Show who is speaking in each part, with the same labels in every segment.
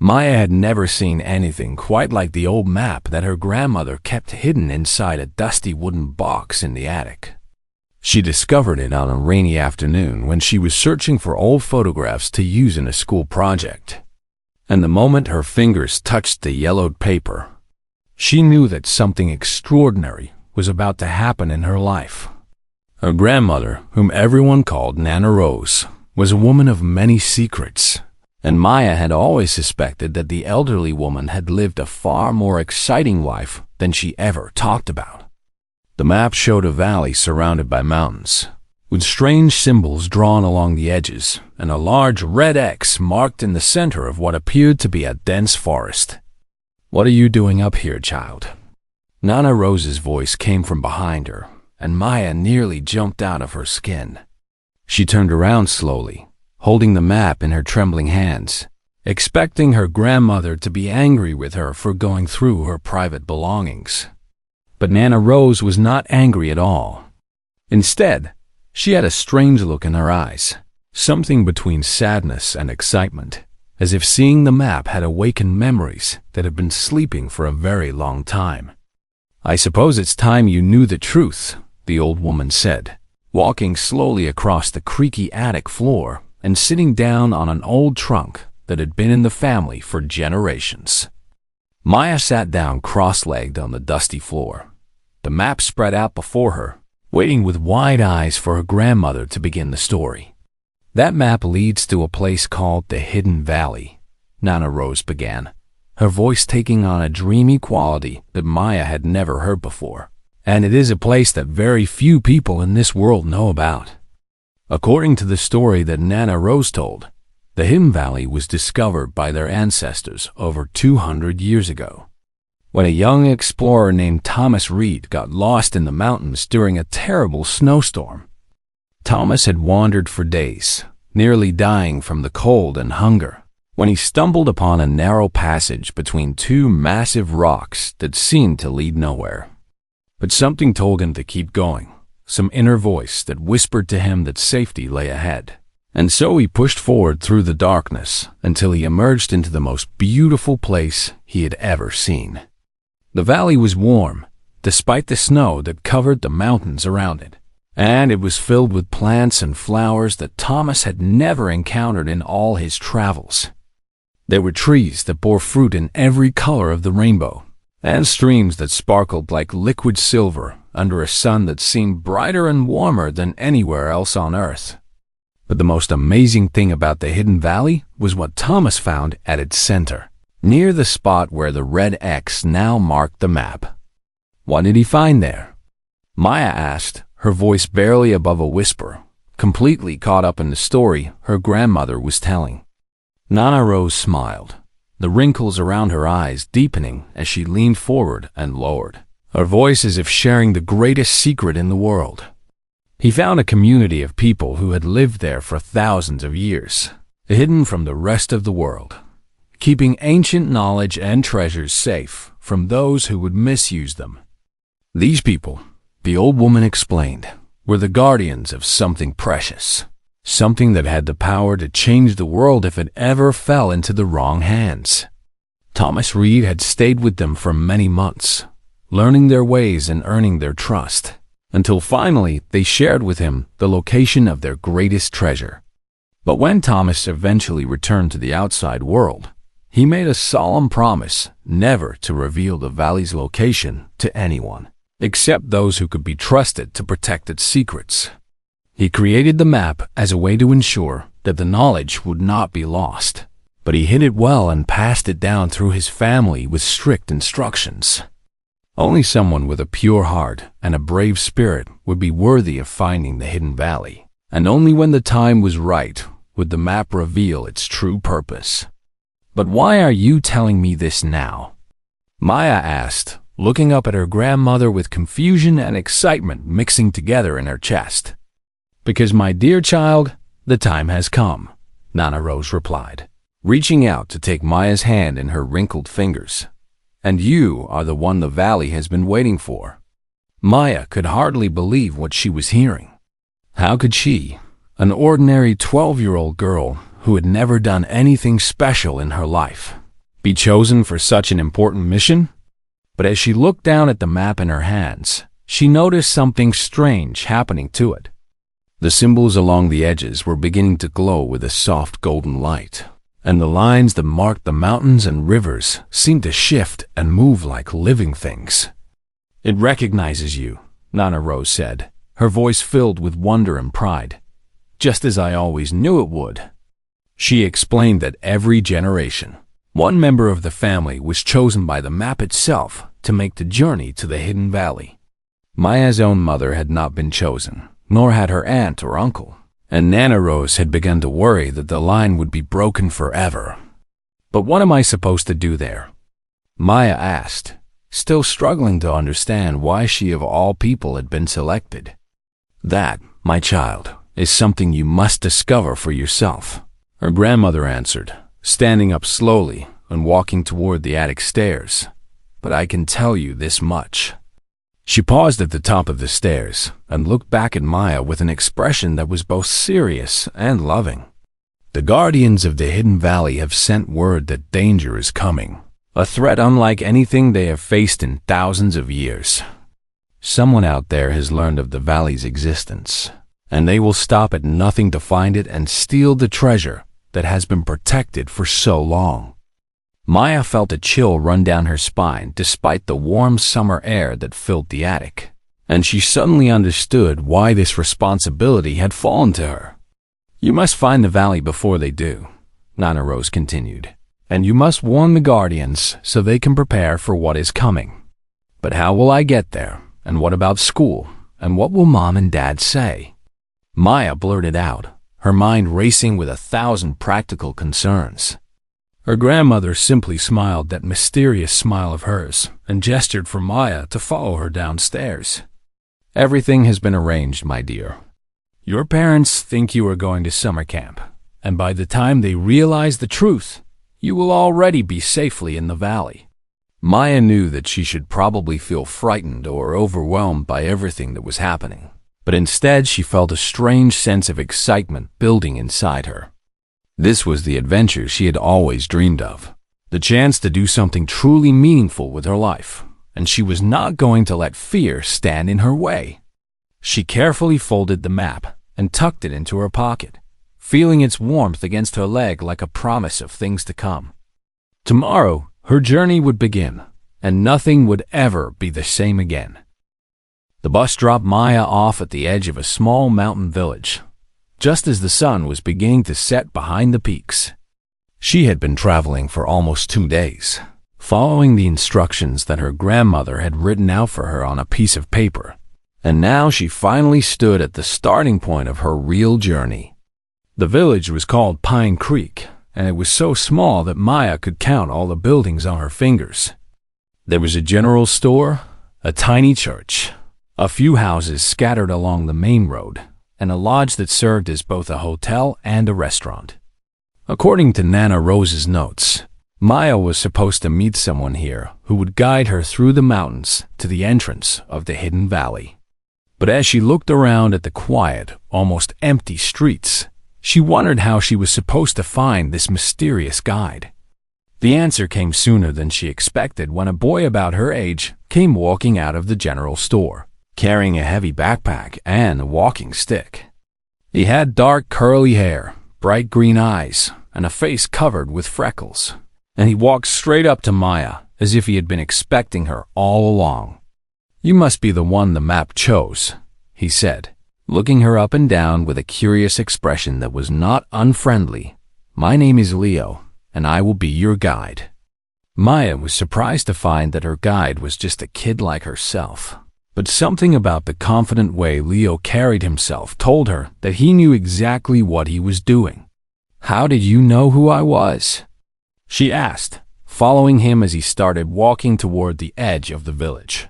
Speaker 1: Maya had never seen anything quite like the old map that her grandmother kept hidden inside a dusty wooden box in the attic. She discovered it on a rainy afternoon when she was searching for old photographs to use in a school project. And the moment her fingers touched the yellowed paper, she knew that something extraordinary was about to happen in her life. Her grandmother, whom everyone called Nana Rose, was a woman of many secrets, and Maya had always suspected that the elderly woman had lived a far more exciting life than she ever talked about. The map showed a valley surrounded by mountains, with strange symbols drawn along the edges, and a large red X marked in the center of what appeared to be a dense forest. "What are you doing up here, child?" Nana Rose's voice came from behind her, and Maya nearly jumped out of her skin. She turned around slowly, holding the map in her trembling hands, expecting her grandmother to be angry with her for going through her private belongings. But Nana Rose was not angry at all. Instead, she had a strange look in her eyes, something between sadness and excitement, as if seeing the map had awakened memories that had been sleeping for a very long time. "I suppose it's time you knew the truth," the old woman said, walking slowly across the creaky attic floor and sitting down on an old trunk that had been in the family for generations. Maya sat down cross-legged on the dusty floor, the map spread out before her, waiting with wide eyes for her grandmother to begin the story. "That map leads to a place called the Hidden Valley," Nana Rose began, her voice taking on a dreamy quality that Maya had never heard before. "And it is a place that very few people in this world know about. According to the story that Nana Rose told, the Hidden Valley was discovered by their ancestors over 200 years ago, when a young explorer named Thomas Reed got lost in the mountains during a terrible snowstorm. Thomas had wandered for days, nearly dying from the cold and hunger, when he stumbled upon a narrow passage between two massive rocks that seemed to lead nowhere. But something told him to keep going, some inner voice that whispered to him that safety lay ahead. And so he pushed forward through the darkness until he emerged into the most beautiful place he had ever seen. The valley was warm, despite the snow that covered the mountains around it, and it was filled with plants and flowers that Thomas had never encountered in all his travels. There were trees that bore fruit in every color of the rainbow, and streams that sparkled like liquid silver under a sun that seemed brighter and warmer than anywhere else on Earth. But the most amazing thing about the Hidden Valley was what Thomas found at its center, near the spot where the red X now marked the map. What did he find there? Maya asked, her voice barely above a whisper, completely caught up in the story her grandmother was telling. Nana Rose smiled, the wrinkles around her eyes deepening as she leaned forward and lowered, her voice as if sharing the greatest secret in the world. He found a community of people who had lived there for thousands of years, hidden from the rest of the world, keeping ancient knowledge and treasures safe from those who would misuse them. These people, the old woman explained, were the guardians of something precious, something that had the power to change the world if it ever fell into the wrong hands. Thomas Reed had stayed with them for many months, learning their ways and earning their trust, until finally they shared with him the location of their greatest treasure. But when Thomas eventually returned to the outside world, he made a solemn promise never to reveal the valley's location to anyone, except those who could be trusted to protect its secrets. He created the map as a way to ensure that the knowledge would not be lost, but he hid it well and passed it down through his family with strict instructions. Only someone with a pure heart and a brave spirit would be worthy of finding the Hidden Valley, and only when the time was right would the map reveal its true purpose. "But why are you telling me this now?" Maya asked, looking up at her grandmother with confusion and excitement mixing together in her chest. "Because, my dear child, the time has come," Nana Rose replied, reaching out to take Maya's hand in her wrinkled fingers. "And you are the one the valley has been waiting for." Maya could hardly believe what she was hearing. How could she, an ordinary 12-year-old girl who had never done anything special in her life, Be chosen for such an important mission? But as she looked down at the map in her hands, she noticed something strange happening to it. The symbols along the edges were beginning to glow with a soft golden light, and the lines that marked the mountains and rivers seemed to shift and move like living things. It recognizes you, Nana Rose said, her voice filled with wonder and pride. Just as I always knew it would. She explained that every generation, one member of the family was chosen by the map itself to make the journey to the hidden valley. Maya's own mother had not been chosen, nor had her aunt or uncle, and Nana Rose had begun to worry that the line would be broken forever. But what am I supposed to do there? Maya asked, still struggling to understand why she of all people had been selected. That, my child, is something you must discover for yourself, her grandmother answered, standing up slowly and walking toward the attic stairs. But I can tell you this much. She paused at the top of the stairs and looked back at Maya with an expression that was both serious and loving. The guardians of the hidden valley have sent word that danger is coming, a threat unlike anything they have faced in thousands of years. Someone out there has learned of the valley's existence, and they will stop at nothing to find it and steal the treasure that has been protected for so long. Maya felt a chill run down her spine despite the warm summer air that filled the attic, and she suddenly understood why this responsibility had fallen to her. You must find the valley before they do, Nana Rose continued, and you must warn the guardians so they can prepare for what is coming. But how will I get there? And what about school? And what will Mom and Dad say? Maya blurted out, her mind racing with 1,000 practical concerns. Her grandmother simply smiled that mysterious smile of hers and gestured for Maya to follow her downstairs. Everything has been arranged, my dear. Your parents think you are going to summer camp, and by the time they realize the truth, you will already be safely in the valley. Maya knew that she should probably feel frightened or overwhelmed by everything that was happening, but instead she felt a strange sense of excitement building inside her. This was the adventure she had always dreamed of, the chance to do something truly meaningful with her life, and she was not going to let fear stand in her way. She carefully folded the map and tucked it into her pocket, feeling its warmth against her leg like a promise of things to come. Tomorrow, her journey would begin, and nothing would ever be the same again. The bus dropped Maya off at the edge of a small mountain village, just as the sun was beginning to set behind the peaks. She had been traveling for almost 2 days, following the instructions that her grandmother had written out for her on a piece of paper, and now she finally stood at the starting point of her real journey. The village was called Pine Creek, and it was so small that Maya could count all the buildings on her fingers. There was a general store, a tiny church, a few houses scattered along the main road, and a lodge that served as both a hotel and a restaurant. According to Nana Rose's notes, Maya was supposed to meet someone here who would guide her through the mountains to the entrance of the hidden valley. But as she looked around at the quiet, almost empty streets, she wondered how she was supposed to find this mysterious guide. The answer came sooner than she expected when a boy about her age came walking out of the general store, carrying a heavy backpack and a walking stick. He had dark curly hair, bright green eyes, and a face covered with freckles, and he walked straight up to Maya as if he had been expecting her all along. "You must be the one the map chose," he said, looking her up and down with a curious expression that was not unfriendly. "My name is Leo, and I will be your guide." Maya was surprised to find that her guide was just a kid like herself. But something about the confident way Leo carried himself told her that he knew exactly what he was doing. "How did you know who I was?" she asked, following him as he started walking toward the edge of the village.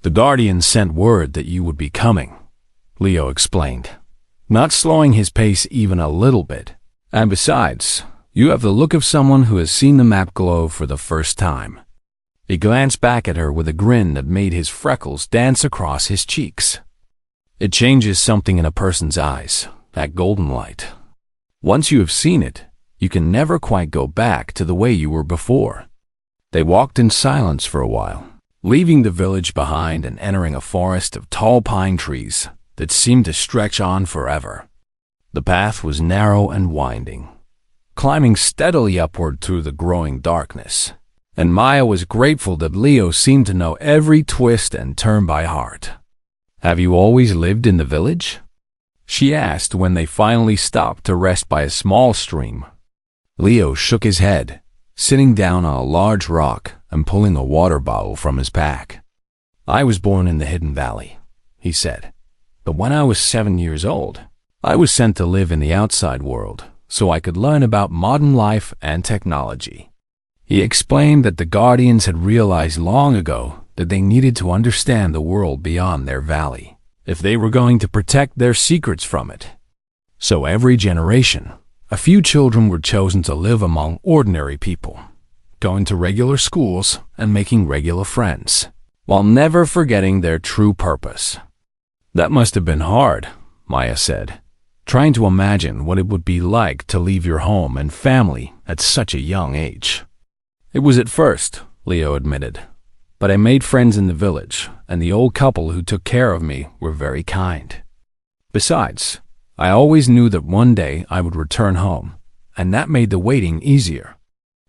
Speaker 1: "The guardians sent word that you would be coming," Leo explained, not slowing his pace even a little bit. "And besides, you have the look of someone who has seen the map glow for the first time." He glanced back at her with a grin that made his freckles dance across his cheeks. "It changes something in a person's eyes, that golden light. Once you have seen it, You can never quite go back to the way you were before." They walked in silence for a while, leaving the village behind and entering a forest of tall pine trees that seemed to stretch on forever. The path was narrow and winding, climbing steadily upward through the growing darkness, and Maya was grateful that Leo seemed to know every twist and turn by heart. "Have you always lived in the village?" she asked when they finally stopped to rest by a small stream. Leo shook his head, sitting down on a large rock and pulling a water bottle from his pack. "I was born in the Hidden Valley," he said. "But when I was 7 years old, I was sent to live in the outside world so I could learn about modern life and technology." He explained that the Guardians had realized long ago that they needed to understand the world beyond their valley if they were going to protect their secrets from it. So every generation, a few children were chosen to live among ordinary people, going to regular schools and making regular friends, while never forgetting their true purpose. "That must have been hard," Maya said, trying to imagine what it would be like to leave your home and family at such a young age. "It was at first," Leo admitted, "but I made friends in the village, and the old couple who took care of me were very kind. Besides, I always knew that one day I would return home, and that made the waiting easier."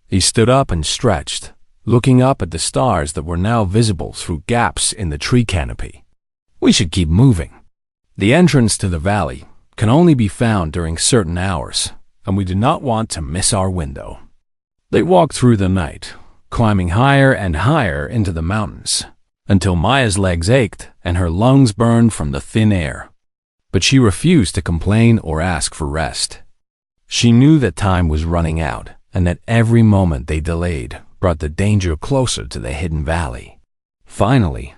Speaker 1: He stood up and stretched, looking up at the stars that were now visible through gaps in the tree canopy. "We should keep moving. The entrance to the valley can only be found during certain hours, and we do not want to miss our window." They walked through the night, climbing higher and higher into the mountains, until Maya's legs ached and her lungs burned from the thin air. But she refused to complain or ask for rest. She knew that time was running out, and that every moment they delayed brought the danger closer to the Hidden Valley. Finally,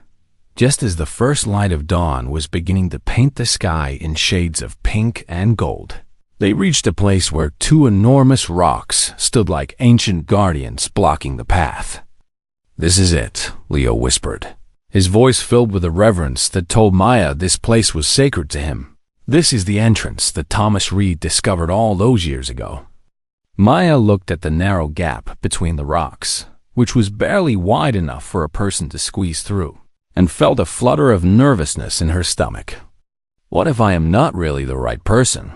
Speaker 1: just as the first light of dawn was beginning to paint the sky in shades of pink and gold, they reached a place where two enormous rocks stood like ancient guardians blocking the path. "This is it," Leo whispered, his voice filled with a reverence that told Maya this place was sacred to him. "This is the entrance that Thomas Reed discovered all those years ago." Maya looked at the narrow gap between the rocks, which was barely wide enough for a person to squeeze through, and felt a flutter of nervousness in her stomach. "What if I am not really the right person?"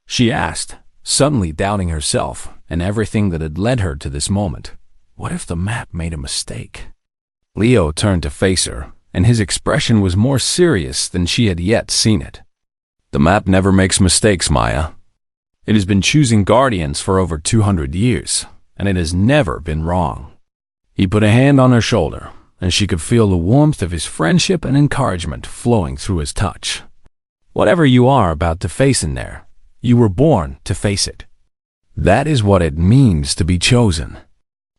Speaker 1: she asked, suddenly doubting herself and everything that had led her to this moment. What if the map made a mistake? Leo turned to face her, and his expression was more serious than she had yet seen it. "The map never makes mistakes, Maya. It has been choosing guardians for over 200 years, and it has never been wrong." He put a hand on her shoulder, and she could feel the warmth of his friendship and encouragement flowing through his touch. "Whatever you are about to face in there, you were born to face it. That is what it means to be chosen."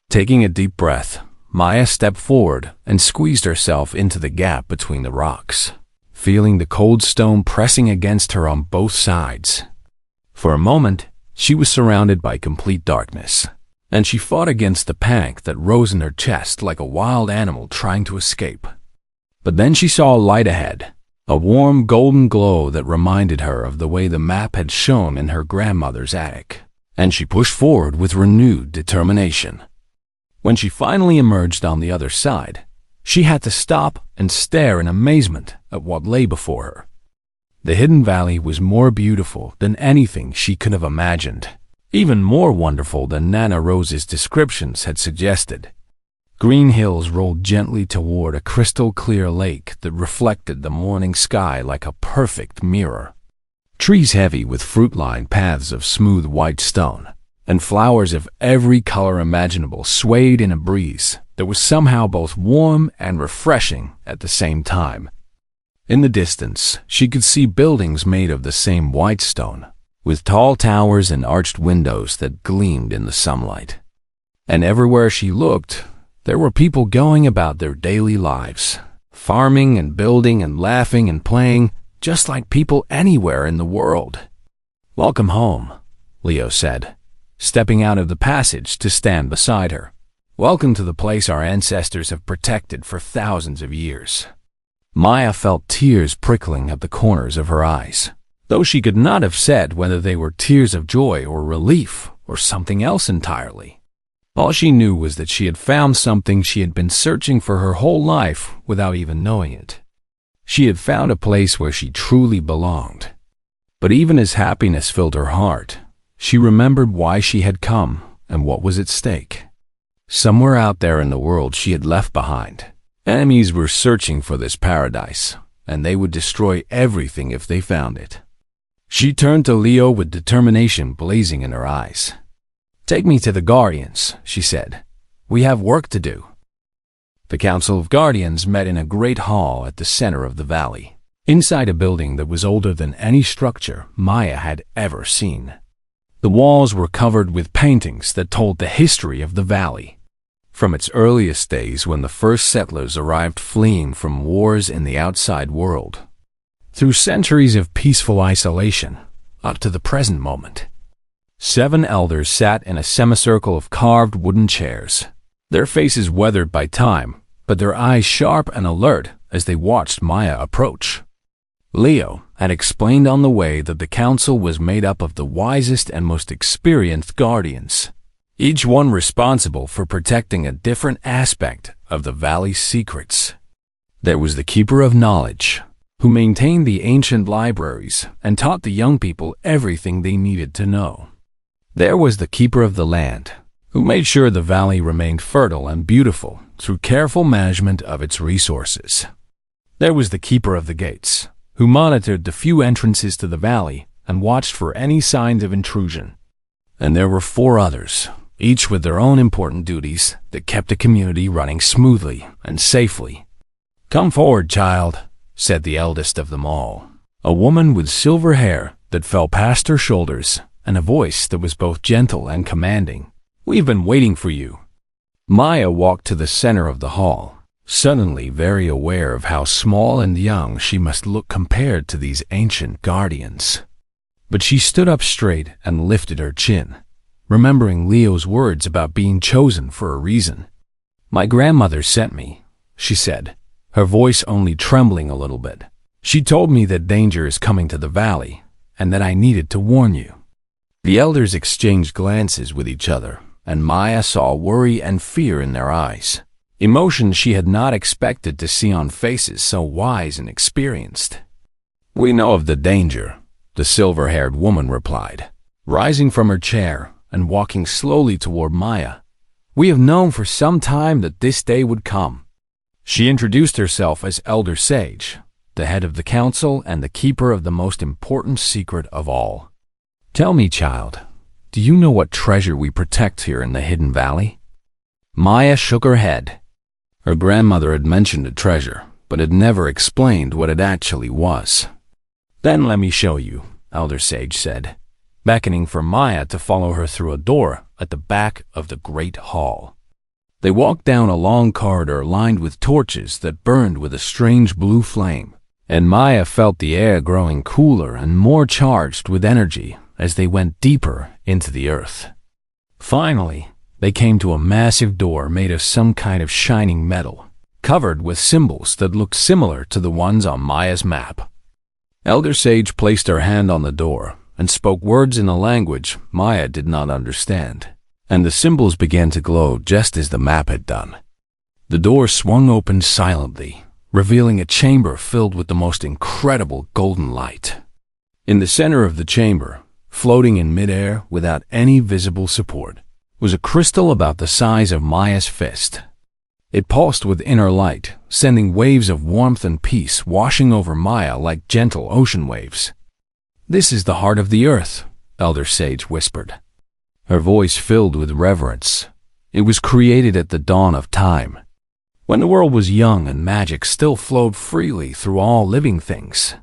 Speaker 1: Taking a deep breath, Maya stepped forward and squeezed herself into the gap between the rocks, feeling the cold stone pressing against her on both sides. For a moment, she was surrounded by complete darkness, and she fought against the panic that rose in her chest like a wild animal trying to escape. But then she saw a light ahead, a warm golden glow that reminded her of the way the map had shone in her grandmother's attic, and she pushed forward with renewed determination. When she finally emerged on the other side, she had to stop and stare in amazement at what lay before her. The Hidden Valley was more beautiful than anything she could have imagined, even more wonderful than Nana Rose's descriptions had suggested. Green hills rolled gently toward a crystal-clear lake that reflected the morning sky like a perfect mirror. Trees heavy with fruit-lined paths of smooth white stone, and flowers of every color imaginable swayed in a breeze that was somehow both warm and refreshing at the same time. In the distance, she could see buildings made of the same white stone, with tall towers and arched windows that gleamed in the sunlight. And everywhere she looked, there were people going about their daily lives, farming and building and laughing and playing, just like people anywhere in the world. "Welcome home," Leo said, stepping out of the passage to stand beside her. "Welcome to the place our ancestors have protected for thousands of years." Maya felt tears prickling at the corners of her eyes, though she could not have said whether they were tears of joy or relief or something else entirely. All she knew was that she had found something she had been searching for her whole life without even knowing it. She had found a place where she truly belonged. But even as happiness filled her heart, she remembered why she had come and what was at stake. Somewhere out there in the world she had left behind, enemies were searching for this paradise, and they would destroy everything if they found it. She turned to Leo with determination blazing in her eyes. "Take me to the Guardians," she said. "We have work to do." The Council of Guardians met in a great hall at the center of the valley, inside a building that was older than any structure Maya had ever seen. The walls were covered with paintings that told the history of the valley, from its earliest days when the first settlers arrived fleeing from wars in the outside world, through centuries of peaceful isolation, up to the present moment. 7 elders sat in a semicircle of carved wooden chairs, their faces weathered by time, but their eyes sharp and alert as they watched Maya approach. Leo had explained on the way that the council was made up of the wisest and most experienced guardians, each one responsible for protecting a different aspect of the valley's secrets. There was the Keeper of Knowledge, who maintained the ancient libraries and taught the young people everything they needed to know. There was the Keeper of the Land, who made sure the valley remained fertile and beautiful through careful management of its resources. There was the Keeper of the Gates, who monitored the few entrances to the valley and watched for any signs of intrusion. And there were 4 others, each with their own important duties that kept the community running smoothly and safely. "Come forward, child," said the eldest of them all, a woman with silver hair that fell past her shoulders and a voice that was both gentle and commanding. "We've been waiting for you." Maya walked to the center of the hall, suddenly very aware of how small and young she must look compared to these ancient guardians. But she stood up straight and lifted her chin, remembering Leo's words about being chosen for a reason. "My grandmother sent me," she said, her voice only trembling a little bit. "She told me that danger is coming to the valley and that I needed to warn you." The elders exchanged glances with each other, and Maya saw worry and fear in their eyes, emotions she had not expected to see on faces so wise and experienced. "We know of the danger," the silver-haired woman replied, rising from her chair and walking slowly toward Maya. "We have known for some time that this day would come." She introduced herself as Elder Sage, the head of the council and the keeper of the most important secret of all. "Tell me, child, do you know what treasure we protect here in the Hidden Valley?" Maya shook her head. Her grandmother had mentioned a treasure, but had never explained what it actually was. "Then let me show you," Elder Sage said, beckoning for Maya to follow her through a door at the back of the great hall. They walked down a long corridor lined with torches that burned with a strange blue flame, and Maya felt the air growing cooler and more charged with energy as they went deeper into the earth. Finally, they came to a massive door made of some kind of shining metal, covered with symbols that looked similar to the ones on Maya's map. Elder Sage placed her hand on the door and spoke words in a language Maya did not understand, and the symbols began to glow just as the map had done. The door swung open silently, revealing a chamber filled with the most incredible golden light. In the center of the chamber, floating in midair without any visible support, was a crystal about the size of Maya's fist. It pulsed with inner light, sending waves of warmth and peace washing over Maya like gentle ocean waves. "This is the heart of the earth," Elder Sage whispered, her voice filled with reverence. "It was created at the dawn of time, when the world was young and magic still flowed freely through all living things."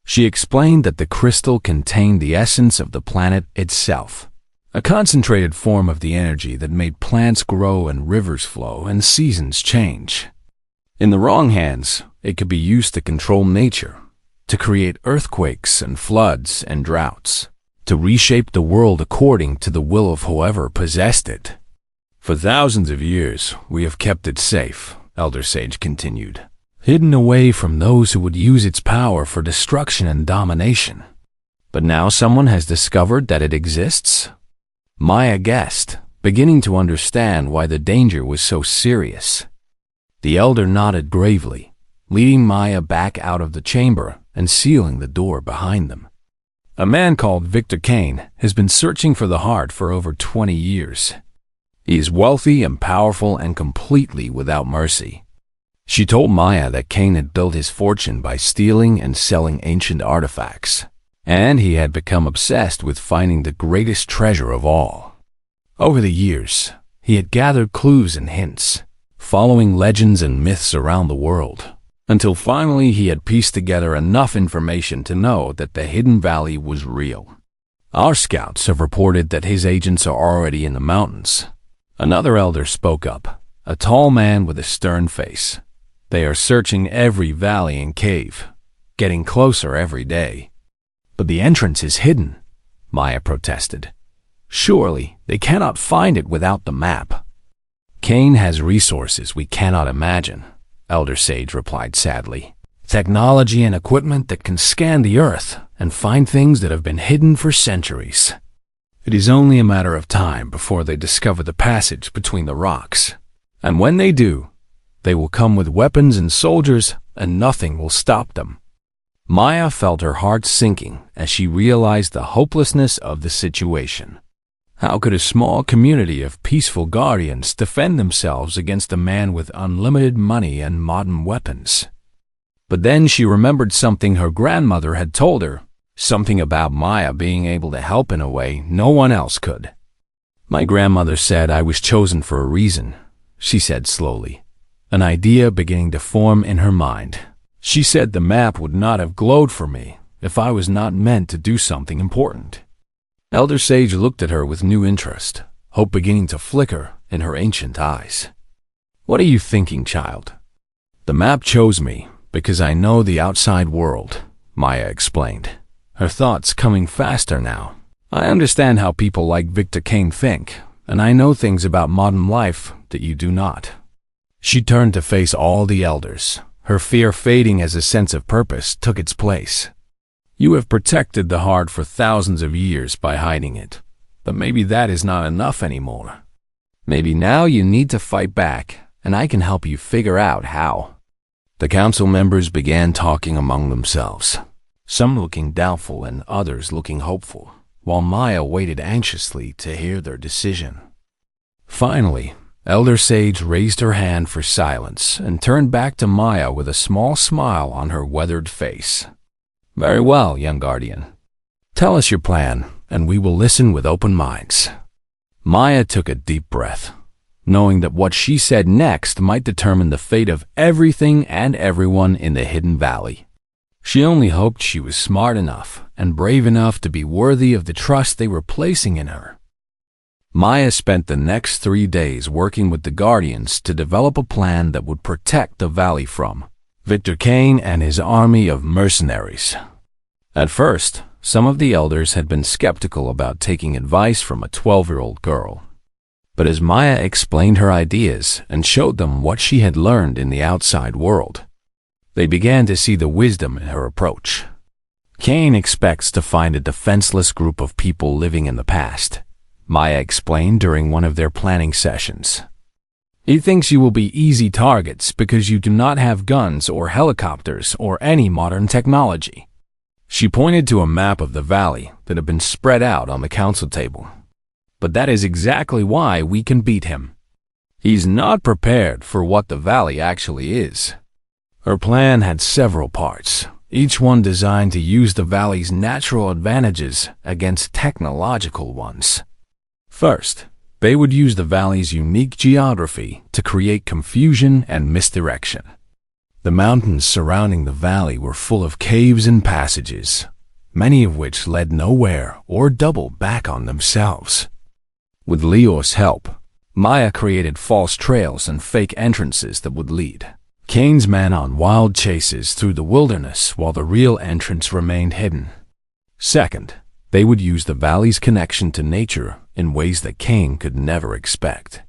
Speaker 1: She explained that the crystal contained the essence of the planet itself, a concentrated form of the energy that made plants grow and rivers flow and seasons change. In the wrong hands, it could be used to control nature, to create earthquakes and floods and droughts, to reshape the world according to the will of whoever possessed it. "For thousands of years, we have kept it safe," Elder Sage continued, "hidden away from those who would use its power for destruction and domination. But now someone has discovered that it exists." Maya guessed, beginning to understand why the danger was so serious. The elder nodded gravely, leading Maya back out of the chamber and sealing the door behind them. A man called Victor Kane has been searching for the heart for over 20 years. He is wealthy and powerful and completely without mercy. She told Maya that Kane had built his fortune by stealing and selling ancient artifacts, and he had become obsessed with finding the greatest treasure of all. Over the years, he had gathered clues and hints, following legends and myths around the world, until finally he had pieced together enough information to know that the hidden valley was real. Our scouts have reported that his agents are already in the mountains. Another elder spoke up, a tall man with a stern face. They are searching every valley and cave, getting closer every day. But the entrance is hidden, Maya protested. Surely they cannot find it without the map. Kane has resources we cannot imagine, Elder Sage replied sadly. Technology and equipment that can scan the earth and find things that have been hidden for centuries. It is only a matter of time before they discover the passage between the rocks. And when they do, they will come with weapons and soldiers, and nothing will stop them. Maya felt her heart sinking as she realized the hopelessness of the situation. How could a small community of peaceful guardians defend themselves against a man with unlimited money and modern weapons? But then she remembered something her grandmother had told her, something about Maya being able to help in a way no one else could. My grandmother said I was chosen for a reason, she said slowly, an idea beginning to form in her mind. She said the map would not have glowed for me if I was not meant to do something important. Elder Sage looked at her with new interest, hope beginning to flicker in her ancient eyes. What are you thinking, child? The map chose me because I know the outside world, Maya explained, her thoughts coming faster now. I understand how people like Victor Kane think, and I know things about modern life that you do not. She turned to face all the elders, her fear fading as a sense of purpose took its place. You have protected the heart for thousands of years by hiding it, but maybe that is not enough anymore. Maybe now you need to fight back, and I can help you figure out how. The council members began talking among themselves, some looking doubtful and others looking hopeful, while Maya waited anxiously to hear their decision. Finally, Elder Sage raised her hand for silence and turned back to Maya with a small smile on her weathered face. Very well, young guardian. Tell us your plan, and we will listen with open minds. Maya took a deep breath, knowing that what she said next might determine the fate of everything and everyone in the hidden valley. She only hoped she was smart enough and brave enough to be worthy of the trust they were placing in her. Maya spent the next 3 days working with the Guardians to develop a plan that would protect the valley from Victor Kane and his army of mercenaries. At first, some of the elders had been skeptical about taking advice from a 12-year-old girl. But as Maya explained her ideas and showed them what she had learned in the outside world, they began to see the wisdom in her approach. Kane expects to find a defenseless group of people living in the past, Maya explained during one of their planning sessions. He thinks you will be easy targets because you do not have guns or helicopters or any modern technology. She pointed to a map of the valley that had been spread out on the council table. But that is exactly why we can beat him. He's not prepared for what the valley actually is. Her plan had several parts, each one designed to use the valley's natural advantages against technological ones. First, they would use the valley's unique geography to create confusion and misdirection. The mountains surrounding the valley were full of caves and passages, many of which led nowhere or doubled back on themselves. With Leo's help, Maya created false trails and fake entrances that would lead Kane's men on wild chases through the wilderness while the real entrance remained hidden. Second, they would use the valley's connection to nature in ways that Kane could never expect.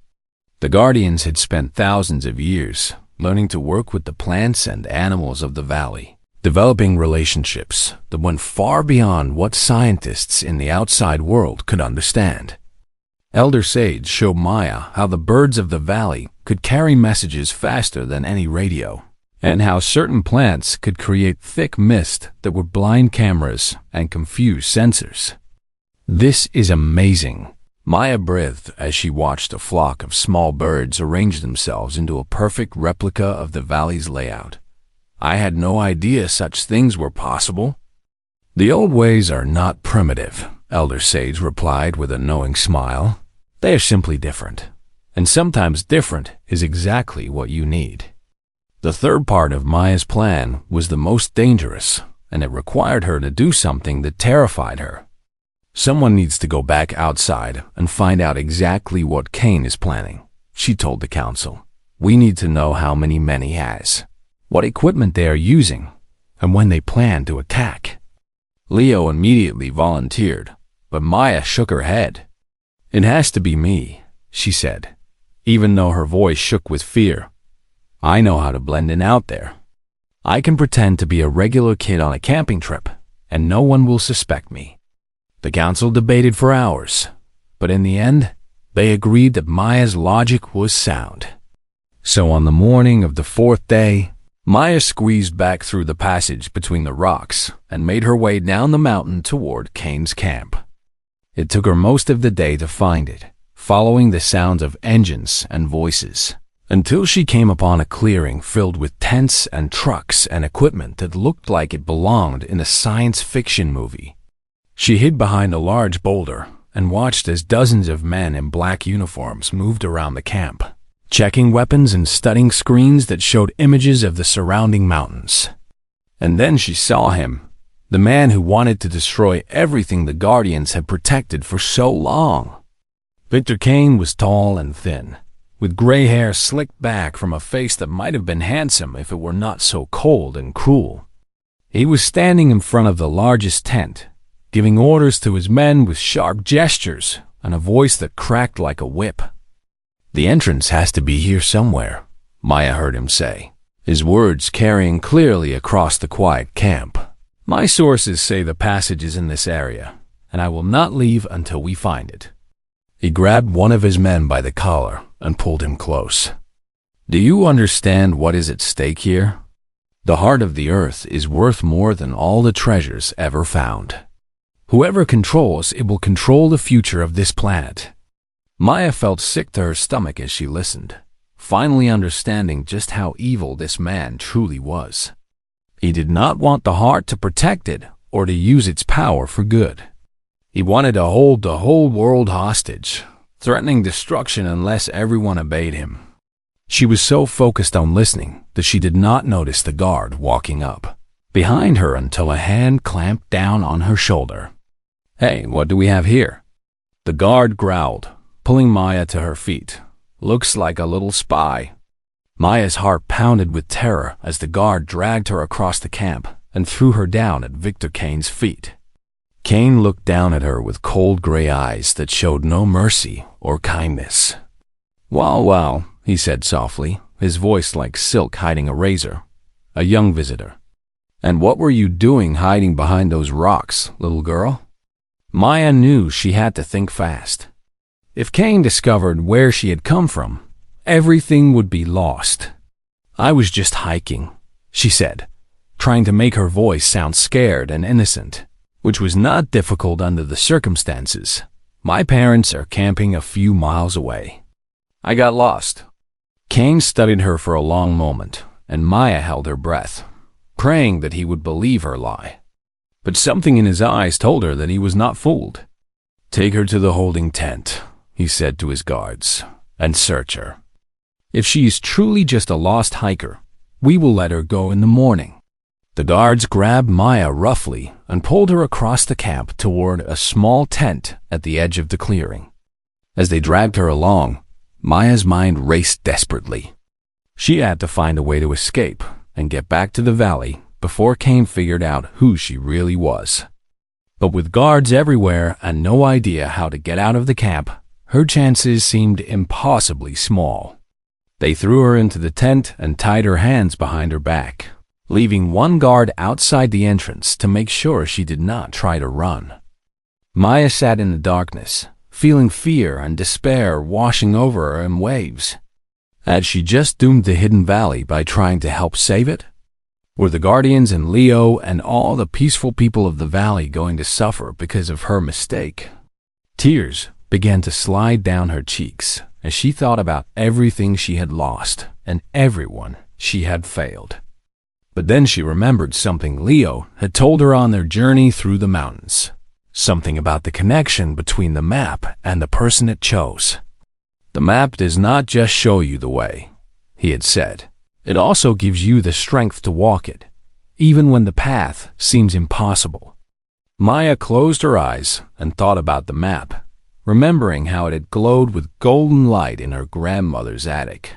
Speaker 1: The Guardians had spent thousands of years learning to work with the plants and animals of the valley, developing relationships that went far beyond what scientists in the outside world could understand. Elder Sage showed Maya how the birds of the valley could carry messages faster than any radio, and how certain plants could create thick mist that would blind cameras and confuse sensors. "This is amazing," Maya breathed as she watched a flock of small birds arrange themselves into a perfect replica of the valley's layout. "I had no idea such things were possible." "The old ways are not primitive," Elder Sage replied with a knowing smile. "They are simply different, and sometimes different is exactly what you need." The third part of Maya's plan was the most dangerous, and it required her to do something that terrified her. "Someone needs to go back outside and find out exactly what Kane is planning," she told the council. "We need to know how many men he has, what equipment they are using, and when they plan to attack." Leo immediately volunteered, but Maya shook her head. "It has to be me," she said, even though her voice shook with fear. "I know how to blend in out there. I can pretend to be a regular kid on a camping trip, and no one will suspect me." The council debated for hours, but in the end, they agreed that Maya's logic was sound. So on the morning of the fourth day, Maya squeezed back through the passage between the rocks and made her way down the mountain toward Kane's camp. It took her most of the day to find it, following the sounds of engines and voices, until she came upon a clearing filled with tents and trucks and equipment that looked like it belonged in a science fiction movie. She hid behind a large boulder and watched as dozens of men in black uniforms moved around the camp, checking weapons and studying screens that showed images of the surrounding mountains. And then she saw him, the man who wanted to destroy everything the Guardians had protected for so long. Victor Kane was tall and thin, with gray hair slicked back from a face that might have been handsome if it were not so cold and cruel. He was standing in front of the largest tent, giving orders to his men with sharp gestures and a voice that cracked like a whip. "The entrance has to be here somewhere," Maya heard him say, his words carrying clearly across the quiet camp. "My sources say the passage is in this area, and I will not leave until we find it." He grabbed one of his men by the collar and pulled him close. "Do you understand what is at stake here? The heart of the earth is worth more than all the treasures ever found. Whoever controls it will control the future of this planet." Maya felt sick to her stomach as she listened, finally understanding just how evil this man truly was. He did not want the heart to protect it or to use its power for good. He wanted to hold the whole world hostage, threatening destruction unless everyone obeyed him. She was so focused on listening that she did not notice the guard walking up behind her until a hand clamped down on her shoulder. "Hey, what do we have here?" The guard growled, pulling Maya to her feet. "Looks like a little spy." Maya's heart pounded with terror as the guard dragged her across the camp and threw her down at Victor Kane's feet. Kane looked down at her with cold gray eyes that showed no mercy or kindness. Well, he said softly, his voice like silk hiding a razor. "A young visitor. And what were you doing hiding behind those rocks, little girl?" Maya knew she had to think fast. If Kane discovered where she had come from, everything would be lost. "I was just hiking," she said, trying to make her voice sound scared and innocent, which was not difficult under the circumstances. "My parents are camping a few miles away. I got lost." Kane studied her for a long moment, and Maya held her breath, praying that he would believe her lie. But something in his eyes told her that he was not fooled. "Take her to the holding tent," he said to his guards, "and search her. If she is truly just a lost hiker, we will let her go in the morning." The guards grabbed Maya roughly and pulled her across the camp toward a small tent at the edge of the clearing. As they dragged her along, Maya's mind raced desperately. She had to find a way to escape and get back to the valley before Kane figured out who she really was. But with guards everywhere and no idea how to get out of the camp, her chances seemed impossibly small. They threw her into the tent and tied her hands behind her back, leaving one guard outside the entrance to make sure she did not try to run. Maya sat in the darkness, feeling fear and despair washing over her in waves. Had she just doomed the hidden valley by trying to help save it? Were the Guardians and Leo and all the peaceful people of the valley going to suffer because of her mistake? Tears began to slide down her cheeks as she thought about everything she had lost and everyone she had failed. But then she remembered something Leo had told her on their journey through the mountains. Something about the connection between the map and the person it chose. The map does not just show you the way, he had said. It also gives you the strength to walk it, even when the path seems impossible. Maya closed her eyes and thought about the map, remembering how it had glowed with golden light in her grandmother's attic.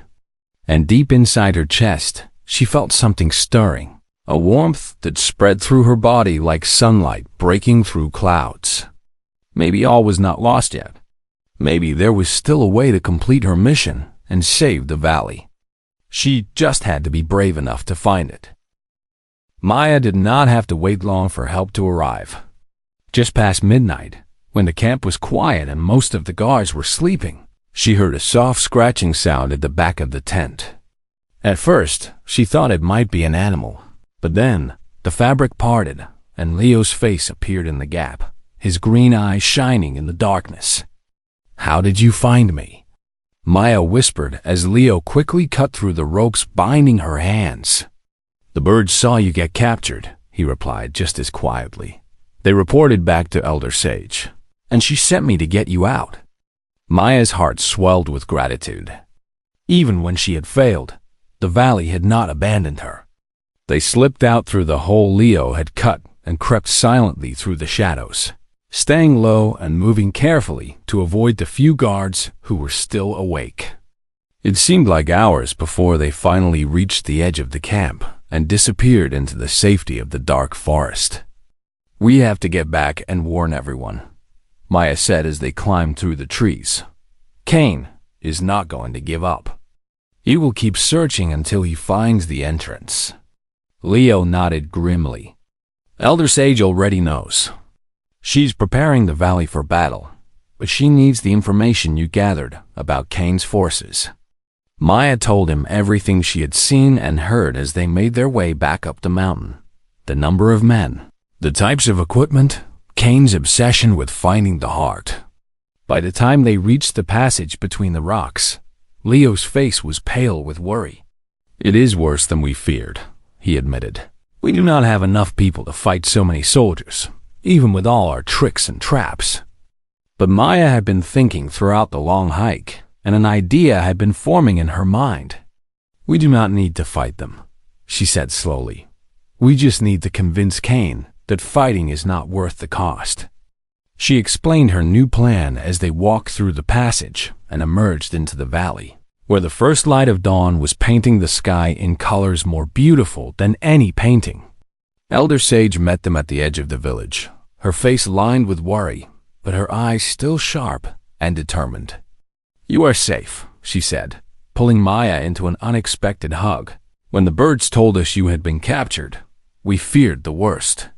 Speaker 1: And deep inside her chest, she felt something stirring, a warmth that spread through her body like sunlight breaking through clouds. Maybe all was not lost yet. Maybe there was still a way to complete her mission and save the valley. She just had to be brave enough to find it. Maya did not have to wait long for help to arrive. Just past midnight, when the camp was quiet and most of the guards were sleeping, she heard a soft scratching sound at the back of the tent. At first, she thought it might be an animal, but then the fabric parted and Leo's face appeared in the gap, his green eyes shining in the darkness. "How did you find me?" Maya whispered as Leo quickly cut through the ropes binding her hands. "The birds saw you get captured," he replied just as quietly. "They reported back to Elder Sage, and she sent me to get you out." Maya's heart swelled with gratitude. Even when she had failed, the valley had not abandoned her. They slipped out through the hole Leo had cut and crept silently through the shadows, staying low and moving carefully to avoid the few guards who were still awake. It seemed like hours before they finally reached the edge of the camp and disappeared into the safety of the dark forest. "We have to get back and warn everyone," Maya said as they climbed through the trees. "Kane is not going to give up. He will keep searching until he finds the entrance." Leo nodded grimly. "Elder Sage already knows. She's preparing the valley for battle, but she needs the information you gathered about Kane's forces." Maya told him everything she had seen and heard as they made their way back up the mountain. The number of men, the types of equipment, Kane's obsession with finding the heart. By the time they reached the passage between the rocks, Leo's face was pale with worry. "It is worse than we feared," he admitted. "We do not have enough people to fight so many soldiers, even with all our tricks and traps." But Maya had been thinking throughout the long hike, and an idea had been forming in her mind. "We do not need to fight them," she said slowly. "We just need to convince Kane that fighting is not worth the cost." She explained her new plan as they walked through the passage and emerged into the valley, where the first light of dawn was painting the sky in colors more beautiful than any painting. Elder Sage met them at the edge of the village, her face lined with worry, but her eyes still sharp and determined. "You are safe," she said, pulling Maya into an unexpected hug. "When the birds told us you had been captured, we feared the worst."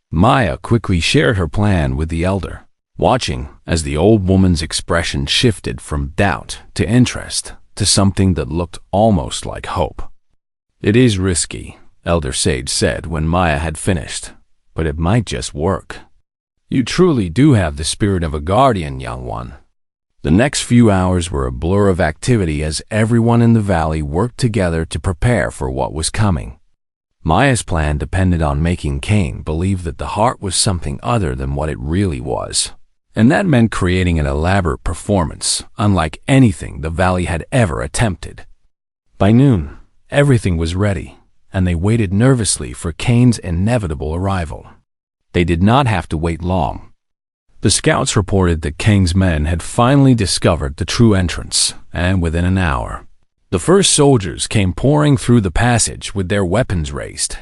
Speaker 1: Maya quickly shared her plan with the elder, watching as the old woman's expression shifted from doubt to interest to something that looked almost like hope. "It is risky," Elder Sage said when Maya had finished, "but it might just work. You truly do have the spirit of a guardian, young one." The next few hours were a blur of activity as everyone in the valley worked together to prepare for what was coming. Maya's plan depended on making Kane believe that the heart was something other than what it really was, and that meant creating an elaborate performance unlike anything the valley had ever attempted. By noon, everything was ready, and they waited nervously for Kane's inevitable arrival. They did not have to wait long. The scouts reported that Kane's men had finally discovered the true entrance, and within an hour, the first soldiers came pouring through the passage with their weapons raised.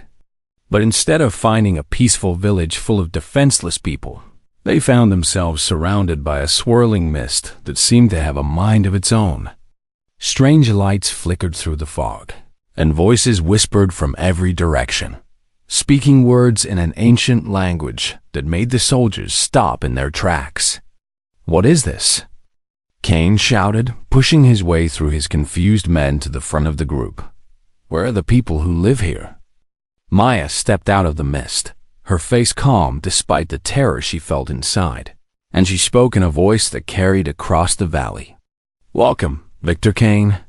Speaker 1: But instead of finding a peaceful village full of defenseless people, they found themselves surrounded by a swirling mist that seemed to have a mind of its own. Strange lights flickered through the fog, and voices whispered from every direction, speaking words in an ancient language that made the soldiers stop in their tracks. What is this? Kane shouted, pushing his way through his confused men to the front of the group. Where are the people who live here? Maya stepped out of the mist, her face calm despite the terror she felt inside, and she spoke in a voice that carried across the valley. Welcome, Victor Kane.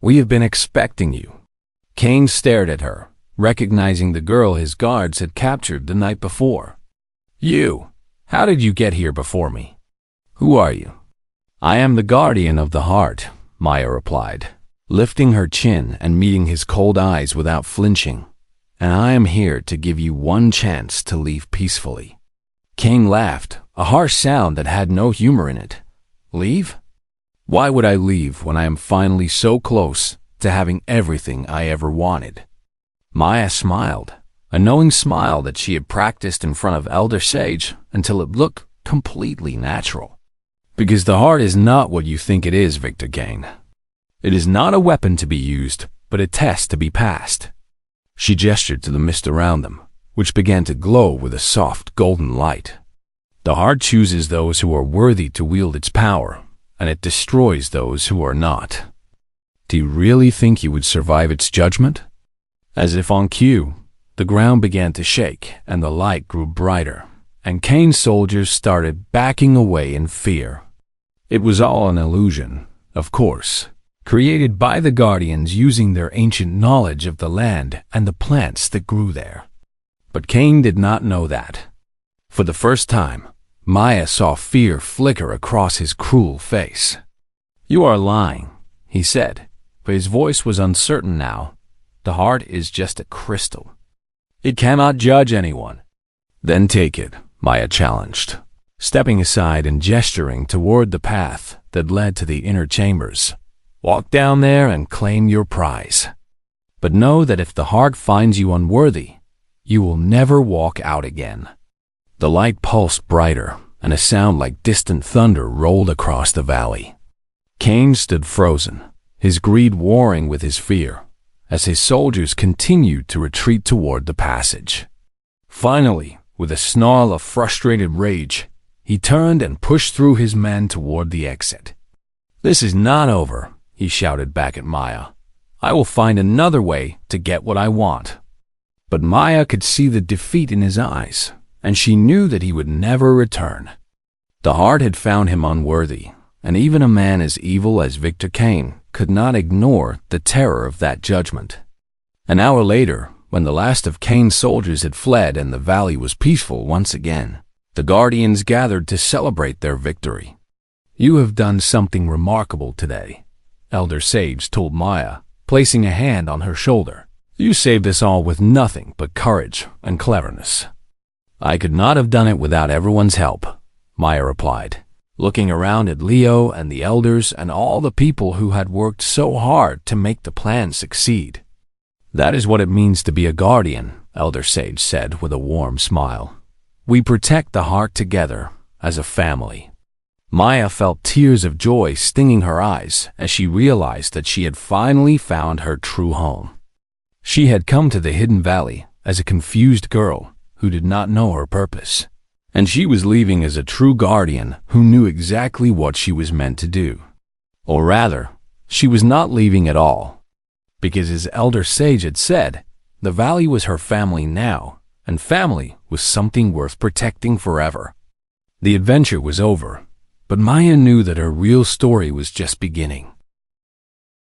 Speaker 1: We have been expecting you. Kane stared at her, recognizing the girl his guards had captured the night before. You, how did you get here before me? Who are you? I am the guardian of the heart, Maya replied, lifting her chin and meeting his cold eyes without flinching. And I am here to give you one chance to leave peacefully. Kane laughed, a harsh sound that had no humor in it. Leave? Why would I leave when I am finally so close to having everything I ever wanted? Maya smiled, a knowing smile that she had practiced in front of Elder Sage until it looked completely natural. Because the heart is not what you think it is, Victor Kane. It is not a weapon to be used, but a test to be passed. She gestured to the mist around them, which began to glow with a soft golden light. The heart chooses those who are worthy to wield its power, and it destroys those who are not. Do you really think you would survive its judgment? As if on cue, the ground began to shake and the light grew brighter, and Kane's soldiers started backing away in fear. It was all an illusion, of course, created by the Guardians using their ancient knowledge of the land and the plants that grew there. But Kane did not know that. For the first time, Maya saw fear flicker across his cruel face. You are lying, he said, but his voice was uncertain now. The heart is just a crystal. It cannot judge anyone. Then take it, Maya challenged, stepping aside and gesturing toward the path that led to the inner chambers. Walk down there and claim your prize. But know that if the heart finds you unworthy, you will never walk out again. The light pulsed brighter, and a sound like distant thunder rolled across the valley. Kane stood frozen, his greed warring with his fear, as his soldiers continued to retreat toward the passage. Finally, with a snarl of frustrated rage, he turned and pushed through his men toward the exit. This is not over, he shouted back at Maya. I will find another way to get what I want. But Maya could see the defeat in his eyes, and she knew that he would never return. The heart had found him unworthy, and even a man as evil as Victor Kane could not ignore the terror of that judgment. An hour later, when the last of Kane's soldiers had fled and the valley was peaceful once again, the Guardians gathered to celebrate their victory. You have done something remarkable today, Elder Sage told Maya, placing a hand on her shoulder. You saved us all with nothing but courage and cleverness. I could not have done it without everyone's help, Maya replied, looking around at Leo and the elders and all the people who had worked so hard to make the plan succeed. That is what it means to be a guardian, Elder Sage said with a warm smile. We protect the heart together as a family. Maya felt tears of joy stinging her eyes as she realized that she had finally found her true home. She had come to the Hidden Valley as a confused girl who did not know her purpose, and she was leaving as a true guardian who knew exactly what she was meant to do. Or rather, she was not leaving at all, because as Elder Sage had said, the valley was her family now, and family was something worth protecting forever. The adventure was over, but Maya knew that her real story was just beginning.